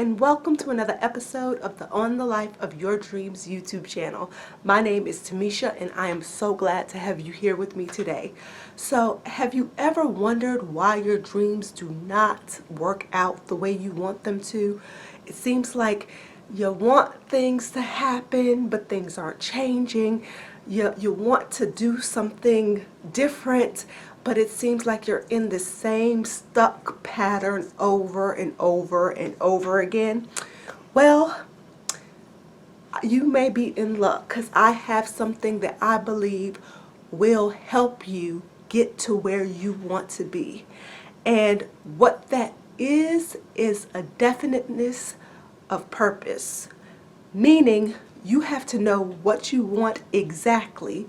and welcome to another episode of the On the Life of Your Dreams YouTube channel. My name is Tamisha and I am so glad to have you here with me today. So, have you ever wondered why your dreams do not work out the way you want them to? It seems like you want things to happen, but things aren't changing. You want to do something different, but it seems like you're in the same stuck pattern over and over and over again. Well, you may be in luck because I have something that I believe will help you get to where you want to be. And what that is a definiteness of purpose, meaning you have to know what you want exactly,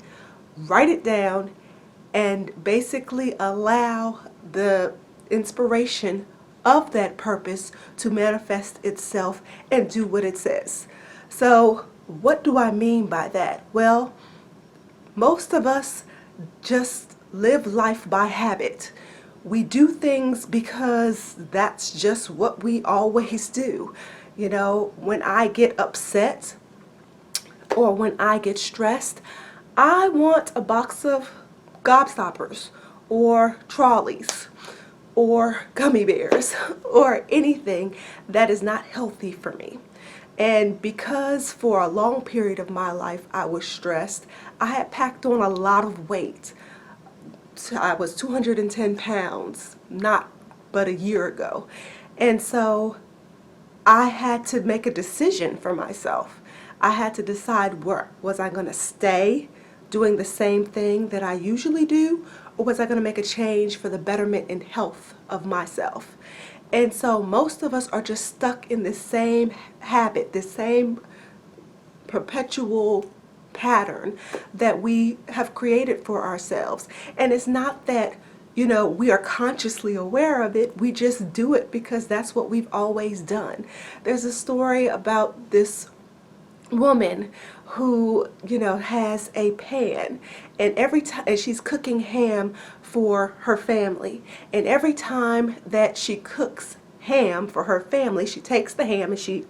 write it down, and basically allow the inspiration of that purpose to manifest itself and do what it says. So what do I mean by that? Well, most of us just live life by habit. We do things because that's just what we always do. You know, when I get upset or when I get stressed, I want a box of gobstoppers or trolleys or gummy bears or anything that is not healthy for me. And because for a long period of my life I was stressed, I had packed on a lot of weight. I was 210 pounds not but a year ago. And so I had to make a decision for myself. I had to decide, where was I going to stay doing the same thing that I usually do, or was I going to make a change for the betterment and health of myself? And so most of us are just stuck in the same habit, the same perpetual pattern that we have created for ourselves. And it's not that, you know, we are consciously aware of it. We just do it because that's what we've always done. There's a story about this woman who, you know, has a pan, and every time, and she's cooking ham for her family, and every time that she cooks ham for her family, she takes the ham and she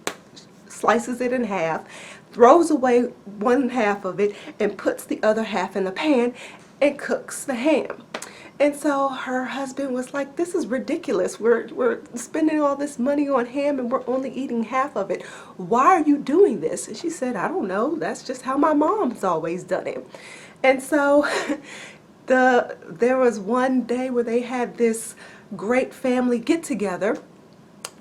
slices it in half, throws away one half of it, and puts the other half in the pan and cooks the ham. And so her husband was like, this is ridiculous. We're spending all this money on ham and we're only eating half of it. Why are you doing this? And she said, I don't know. That's just how my mom's always done it. And so there was one day where they had this great family get together,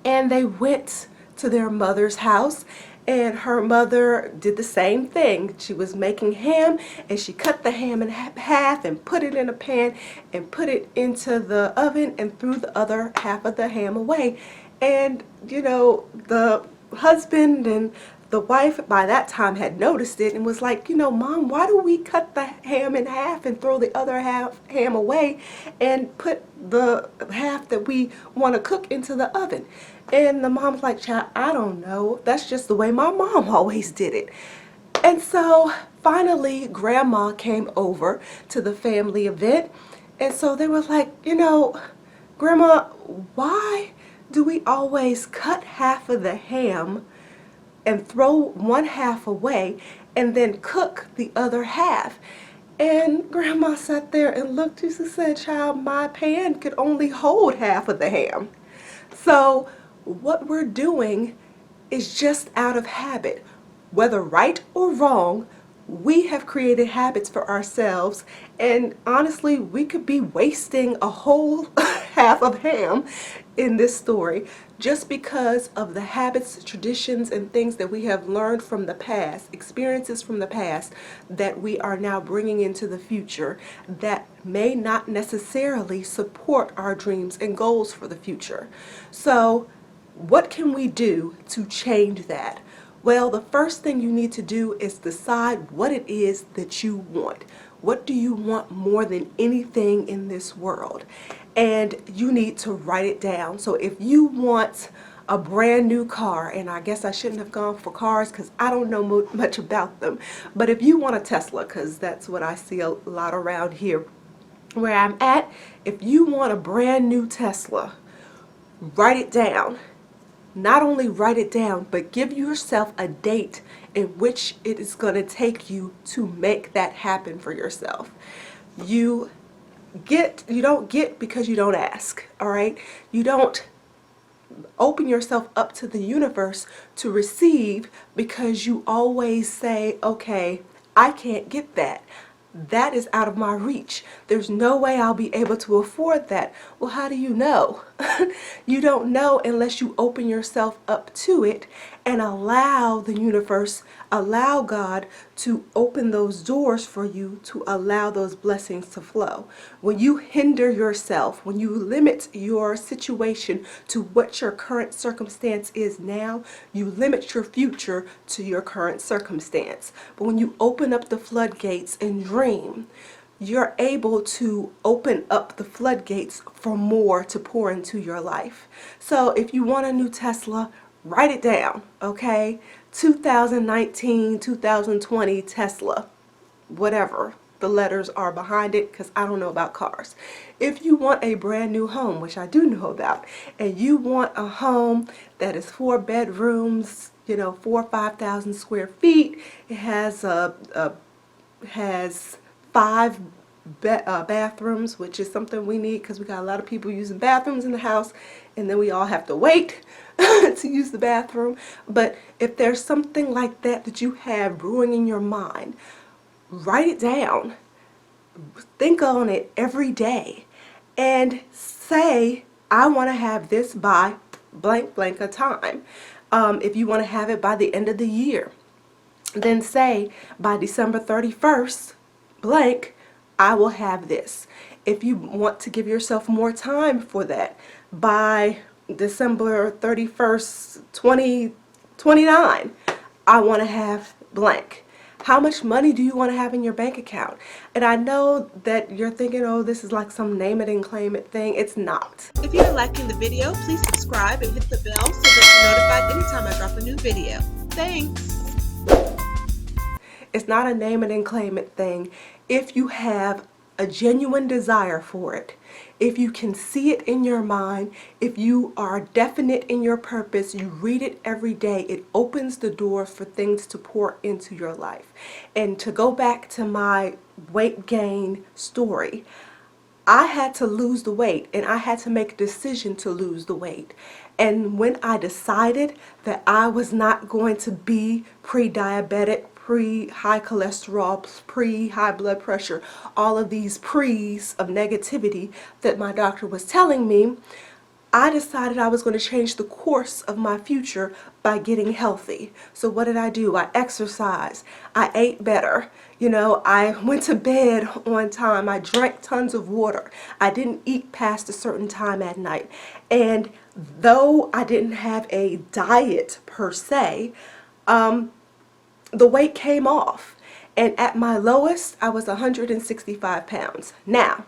and they went to their mother's house. And her mother did the same thing. She was making ham, and she cut the ham in half and put it in a pan and put it into the oven and threw the other half of the ham away. And, you know, the husband and the wife by that time had noticed it and was like, you know, Mom, why do we cut the ham in half and throw the other half ham away and put the half that we want to cook into the oven? And the mom's like, child, I don't know. That's just the way my mom always did it. And so finally, Grandma came over to the family event. And so they were like, you know, Grandma, why do we always cut half of the ham and throw one half away and then cook the other half? And Grandma sat there and looked and she said, child, my pan could only hold half of the ham. So what we're doing is just out of habit. Whether right or wrong, we have created habits for ourselves, and honestly, we could be wasting a whole half of ham in this story just because of the habits, traditions, and things that we have learned from the past, experiences from the past that we are now bringing into the future that may not necessarily support our dreams and goals for the future. So what can we do to change that? Well, the first thing you need to do is decide what it is that you want. What do you want more than anything in this world? And you need to write it down. So if you want a brand new car, and I guess I shouldn't have gone for cars because I don't know much about them, but if you want a Tesla, because that's what I see a lot around here where I'm at, if you want a brand new Tesla, write it down. not only write it down, but give yourself a date in which it is going to take you to make that happen for yourself. You don't get because you don't ask, all right? You don't open yourself up to the universe to receive because you always say, okay, I can't get that. That is out of my reach. There's no way I'll be able to afford that. Well, how do you know? You don't know unless you open yourself up to it and allow the universe, allow God to open those doors for you to allow those blessings to flow. When you hinder yourself, when you limit your situation to what your current circumstance is now, you limit your future to your current circumstance. But when you open up the floodgates and dream, you're able to open up the floodgates for more to pour into your life. So if you want a new Tesla, write it down, okay? 2019, 2020 Tesla, whatever the letters are behind it, because I don't know about cars. If you want a brand new home, which I do know about, and you want a home that is 4 bedrooms, 4,000 or 5,000 square feet, it has has 5 bathrooms, which is something we need because we got a lot of people using bathrooms in the house, and then we all have to wait to use the bathroom. But if there's something like that that you have brewing in your mind, write it down. Think on it every day and say, I want to have this by blank blank a time. If you want to have it by the end of the year, then say by December 31st, blank, I will have this. If you want to give yourself more time for that, by December 31st, 2029, I want to have blank. How much money do you want to have in your bank account? And I know that you're thinking, oh, this is like some name it and claim it thing. It's not. If you're liking the video, please subscribe and hit the bell so that you're notified anytime I drop a new video. Thanks. It's not a name it and claim it thing. If you have a genuine desire for it, if you can see it in your mind, if you are definite in your purpose, you read it every day, it opens the door for things to pour into your life. And to go back to my weight gain story, I had to lose the weight and I had to make a decision to lose the weight. And when I decided that I was not going to be pre-diabetic, pre-high cholesterol, pre-high blood pressure, all of these pre's of negativity that my doctor was telling me, I decided I was going to change the course of my future by getting healthy. So what did I do? I exercised. I ate better. I went to bed on time. I drank tons of water. I didn't eat past a certain time at night. And though I didn't have a diet per se, the weight came off. And at my lowest, I was 165 pounds. Now,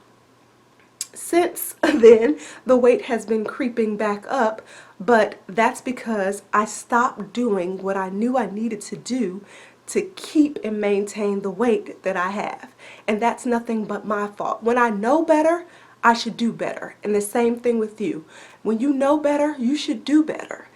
since then, the weight has been creeping back up, but that's because I stopped doing what I knew I needed to do to keep and maintain the weight that I have. And that's nothing but my fault. When I know better, I should do better. And the same thing with you. When you know better, you should do better.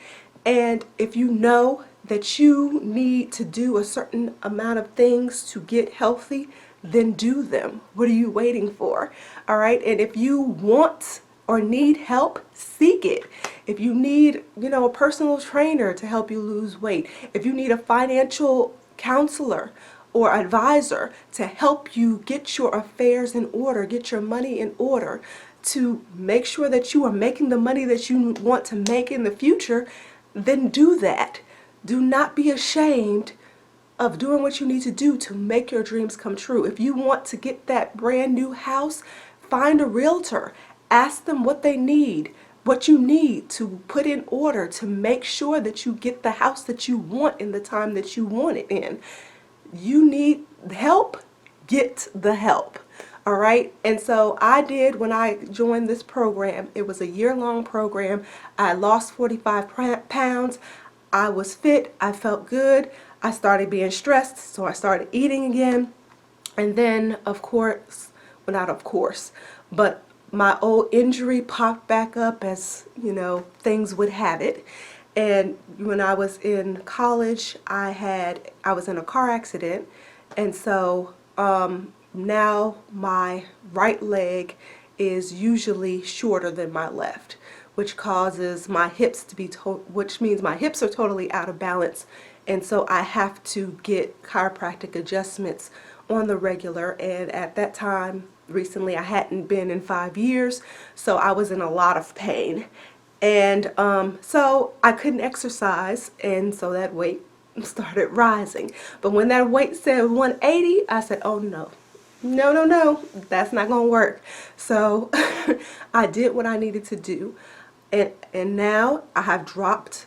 And if you know that you need to do a certain amount of things to get healthy, then do them. What are you waiting for? All right. And if you want or need help, seek it. If you need, a personal trainer to help you lose weight, if you need a financial counselor or advisor to help you get your affairs in order, get your money in order, to make sure that you are making the money that you want to make in the future, then do that. Do not be ashamed of doing what you need to do to make your dreams come true. If you want to get that brand new house, find a realtor. Ask them what they need, what you need to put in order to make sure that you get the house that you want in the time that you want it in. You need help, get the help. All right. And so I did when I joined this program. It was a year-long program. I lost 45 pounds. I was fit. I felt good. I started being stressed, so I started eating again. And then, of course, well, not of course, but my old injury popped back up as, things would have it. And when I was in college, I was in a car accident, and so now my right leg is usually shorter than my left, which causes my hips to be which means my hips are totally out of balance, and so I have to get chiropractic adjustments on the regular. And at that time, recently, I hadn't been in 5 years, so I was in a lot of pain. And so I couldn't exercise, and so that weight started rising. But when that weight said 180, I said, oh no, no, no, no, that's not going to work. So I did what I needed to do, and now I have dropped.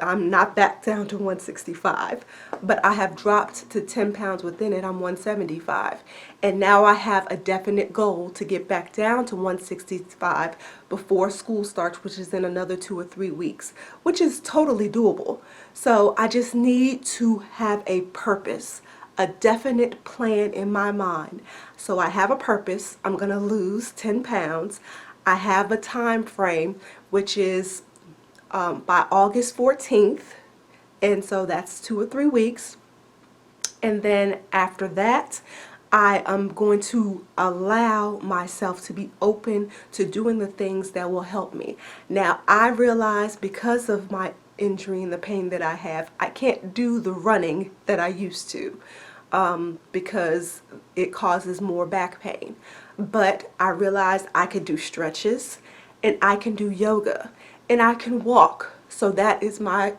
I'm not back down to 165, but I have dropped to 10 pounds within it. I'm 175. And now I have a definite goal to get back down to 165 before school starts, which is in another 2 or 3 weeks, which is totally doable. So I just need to have a purpose, a definite plan in my mind. So I have a purpose. I'm going to lose 10 pounds. I have a time frame, which is by August 14th, and so that's 2 or 3 weeks. And then after that, I am going to allow myself to be open to doing the things that will help me. Now, I realize because of my injury and the pain that I have, I can't do the running that I used to because it causes more back pain. But I realized I could do stretches, and I can do yoga, and I can walk. So that is my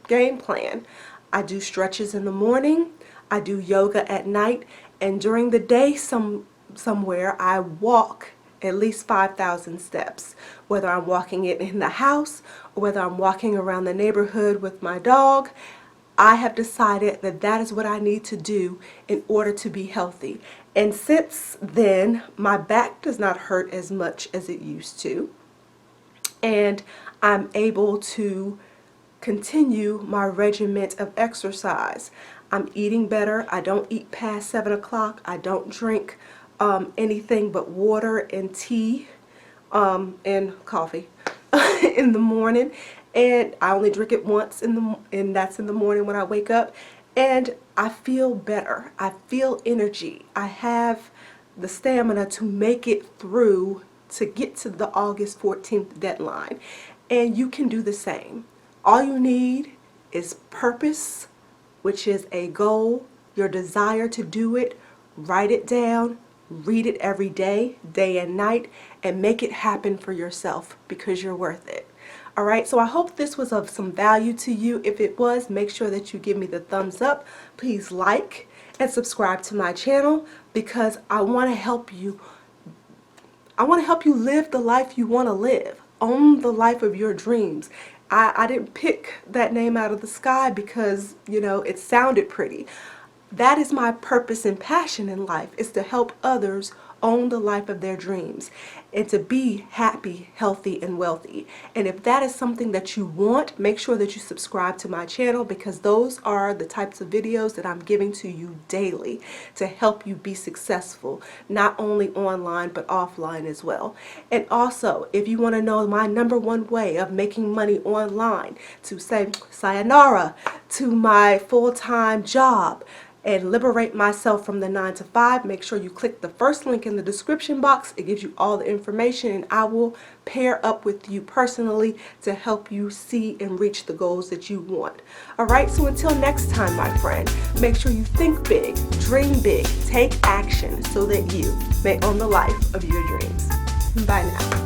game plan. I do stretches in the morning, I do yoga at night, and during the day somewhere I walk at least 5,000 steps, whether I'm walking it in the house or whether I'm walking around the neighborhood with my dog. I have decided that that is what I need to do in order to be healthy. And since then, my back does not hurt as much as it used to, and I'm able to continue my regimen of exercise. I'm eating better. I don't eat past 7 o'clock. I don't drink anything but water and tea and coffee in the morning. And I only drink it once and that's in the morning when I wake up. And I feel better. I feel energy. I have the stamina to make it through to get to the August 14th deadline. And you can do the same. All you need is purpose, which is a goal, your desire to do it. Write it down, read it every day, day and night, and make it happen for yourself because you're worth it. All right, so I hope this was of some value to you. If it was, make sure that you give me the thumbs up. Please like and subscribe to my channel because I want to help you. I want to help you live the life you want to live. Own the life of your dreams. I didn't pick that name out of the sky because, you know, it sounded pretty. That is my purpose and passion in life, is to help others own the life of their dreams and to be happy, healthy, and wealthy. And if that is something that you want, make sure that you subscribe to my channel because those are the types of videos that I'm giving to you daily to help you be successful, not only online but offline as well. And also, if you want to know my #1 way of making money online, to say sayonara to my full-time job and liberate myself from the 9 to 5, make sure you click the first link in the description box. It gives you all the information, and I will pair up with you personally to help you see and reach the goals that you want. All right, so until next time, my friend, make sure you think big, dream big, take action so that you may own the life of your dreams. Bye now.